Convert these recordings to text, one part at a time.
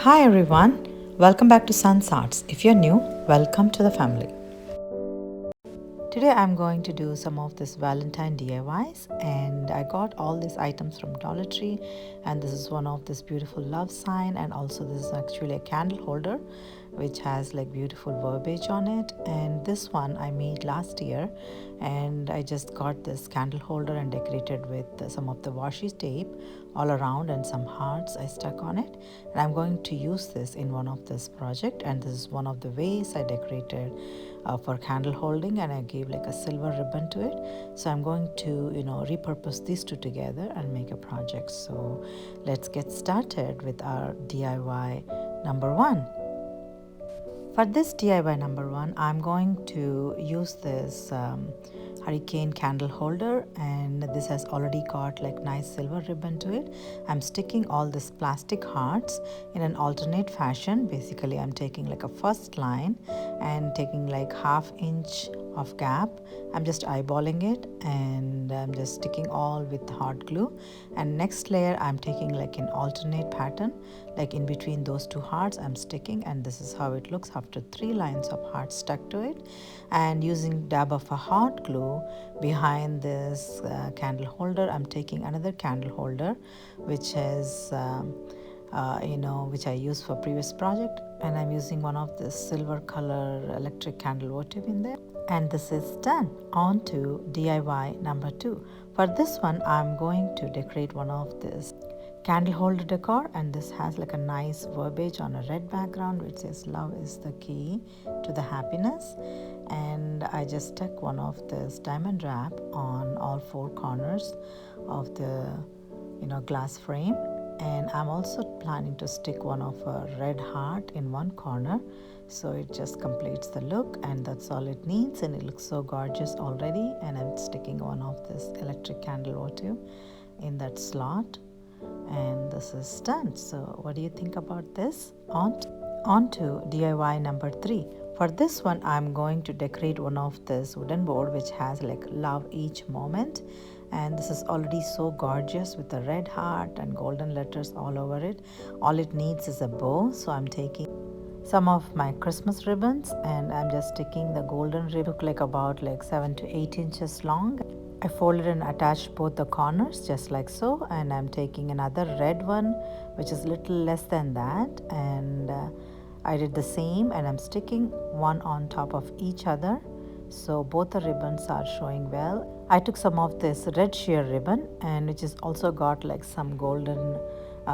Hi everyone, welcome back to Sun's Arts. If you're new, welcome to the family. Today I'm going to do some of this Valentine DIYs, and I got all these items from Dollar Tree, and this is one of this beautiful love sign, and also this is actually a candle holder which has like beautiful verbiage on it. And this one I made last year, and I just got this candle holder and decorated with some of the washi tape all around and some hearts I stuck on it. And I'm going to use this in one of this project, and this is one of the ways I decorated for candle holding, and I gave like a silver ribbon to it. So I'm going to repurpose these two together and make a project. So let's get started with our DIY number one. For this DIY number one, I'm going to use this hurricane candle holder, and this has already got like nice silver ribbon to it. I'm sticking all these plastic hearts in an alternate fashion. Basically, I'm taking like a first line and taking like ½ inch of gap. I'm just eyeballing it, and I'm just sticking all with hot glue. And next layer I'm taking like an alternate pattern, like in between those two hearts I'm sticking, and this is how it looks after 3 lines of hearts stuck to it. And using dab of a hot glue behind this candle holder, I'm taking another candle holder which is which I used for previous project, and I'm using one of this silver color electric candle votive in there. And this is done. On to DIY number two. For this one I'm going to decorate one of this candle holder decor, and this has like a nice verbiage on a red background which says love is the key to the happiness. And I just stuck one of this diamond wrap on all 4 corners of the glass frame. And I'm also planning to stick one of a red heart in one corner, so it just completes the look, and that's all it needs, and it looks so gorgeous already. And I'm sticking one of this electric candle votive in that slot, and this is done. So what do you think about this? On to DIY number 3. For this one I'm going to decorate one of this wooden board which has like love each moment, and this is already so gorgeous with a red heart and golden letters all over it. All it needs is a bow, so I'm taking some of my Christmas ribbons, and I'm just sticking the golden ribbon. Took like about like 7 to 8 inches long. I folded and attached both the corners just like so, and I'm taking another red one which is little less than that, and I did the same, and I'm sticking one on top of each other, so both the ribbons are showing well. I took some of this red sheer ribbon, and which is also got like some golden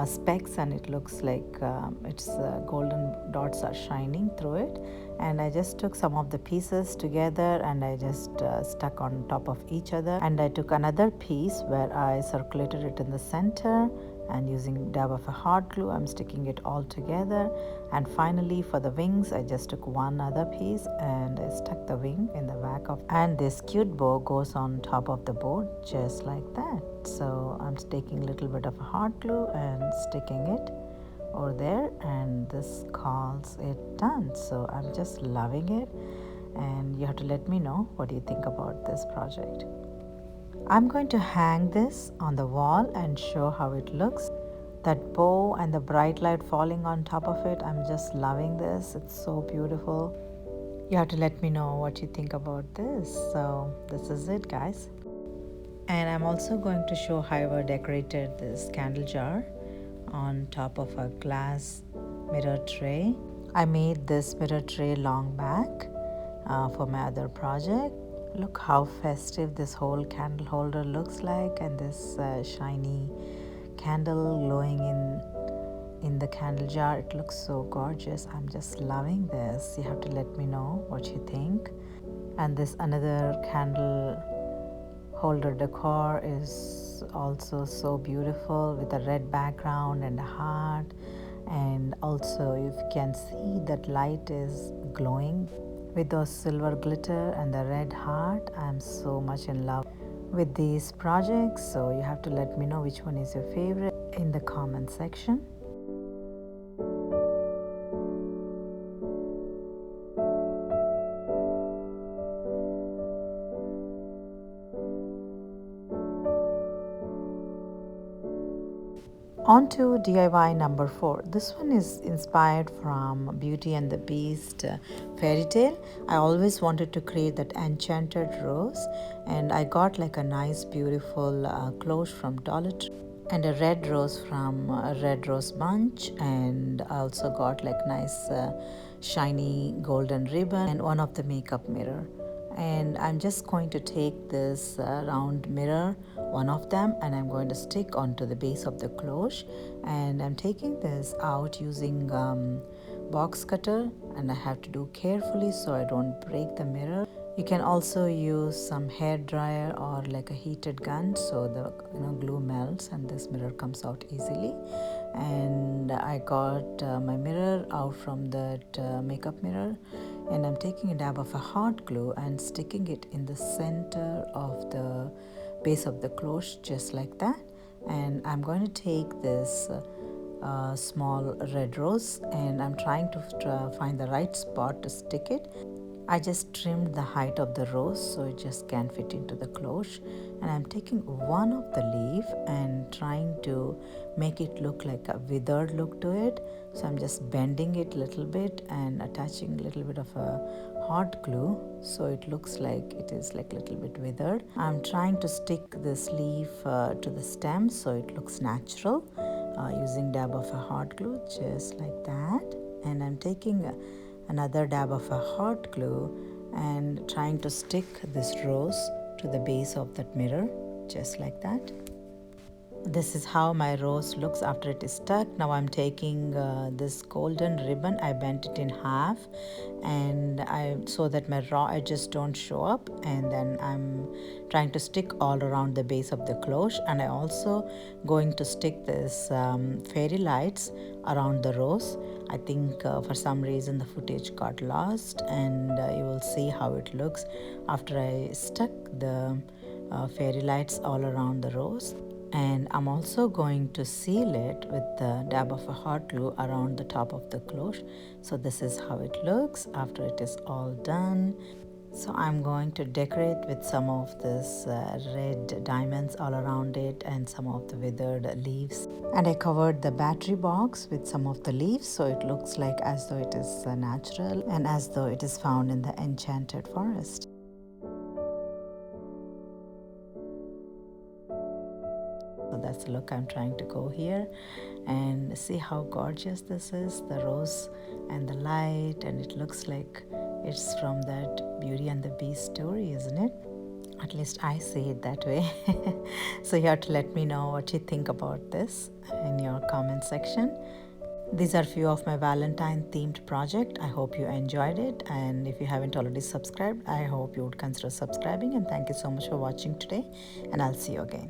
specks, and it looks like it's golden dots are shining through it. And I just took some of the pieces together, and I just stuck on top of each other. And I took another piece where I circulated it in the center, and using dab of a hot glue I'm sticking it all together. And finally for the wings I just took one other piece and I stuck the wing in the back of, and this cute bow goes on top of the board just like that. So I'm taking a little bit of a hot glue and sticking it over there, and this calls it done. So I'm just loving it, and you have to let me know what do you think about this project. I'm going to hang this on the wall and show how it looks. That bow and the bright light falling on top of it, I'm just loving this. It's so beautiful. You have to let me know what you think about this. So this is it, guys. And I'm also going to show how I decorated this candle jar on top of a glass mirror tray. I made this mirror tray long back for my other project. Look how festive this whole candle holder looks like, and this shiny candle glowing in the candle jar. It looks so gorgeous. I'm just loving this. You have to let me know what you think. And this another candle holder decor is also so beautiful with a red background and a heart. And also if you can see that light is glowing with those silver glitter and the red heart. I'm so much in love with these projects, so you have to let me know which one is your favorite in the comment section. On to DIY number 4. This one is inspired from Beauty and the Beast fairy tale. I always wanted to create that enchanted rose, and I got like a nice beautiful cloche from Dollar Tree and a red rose from a red rose bunch, and I also got like nice shiny golden ribbon and one of the makeup mirror. And I'm just going to take this round mirror, one of them, and I'm going to stick onto the base of the cloche, and I'm taking this out using box cutter, and I have to do carefully so I don't break the mirror. You can also use some hair dryer or like a heated gun so the glue melts and this mirror comes out easily. And I got my mirror out from that makeup mirror, and I'm taking a dab of a hot glue and sticking it in the center of the base of the cloche, just like that. And I'm going to take this small red rose, and I'm trying to find the right spot to stick it. I just trimmed the height of the rose so it just can fit into the cloche, and I'm taking one of the leaf and trying to make it look like a withered look to it. So I'm just bending it a little bit and attaching a little bit of a hot glue so it looks like it is like a little bit withered. I'm trying to stick this leaf to the stem so it looks natural using dab of a hot glue, just like that. And I'm taking another dab of a hot glue and trying to stick this rose to the base of that mirror, just like that. This is how my rose looks after it is stuck. Now I'm taking this golden ribbon, I bent it in half, and so that my raw edges don't show up, and then I'm trying to stick all around the base of the cloche. And I also going to stick this fairy lights around the rose. I think for some reason the footage got lost, and you will see how it looks after I stuck the fairy lights all around the rose. And I'm also going to seal it with the dab of a hot glue around the top of the cloche. So this is how it looks after it is all done. So I'm going to decorate with some of this red diamonds all around it and some of the withered leaves. And I covered the battery box with some of the leaves so it looks like as though it is natural and as though it is found in the enchanted forest. So that's the look I'm trying to go here, and see how gorgeous this is, the rose and the light, and it looks like it's from that Beauty and the Beast story, isn't it? At least I see it that way. So you have to let me know what you think about this in your comment section. These are few of my Valentine themed project. I hope you enjoyed it, and if you haven't already subscribed, I hope you would consider subscribing. And thank you so much for watching today, and I'll see you again.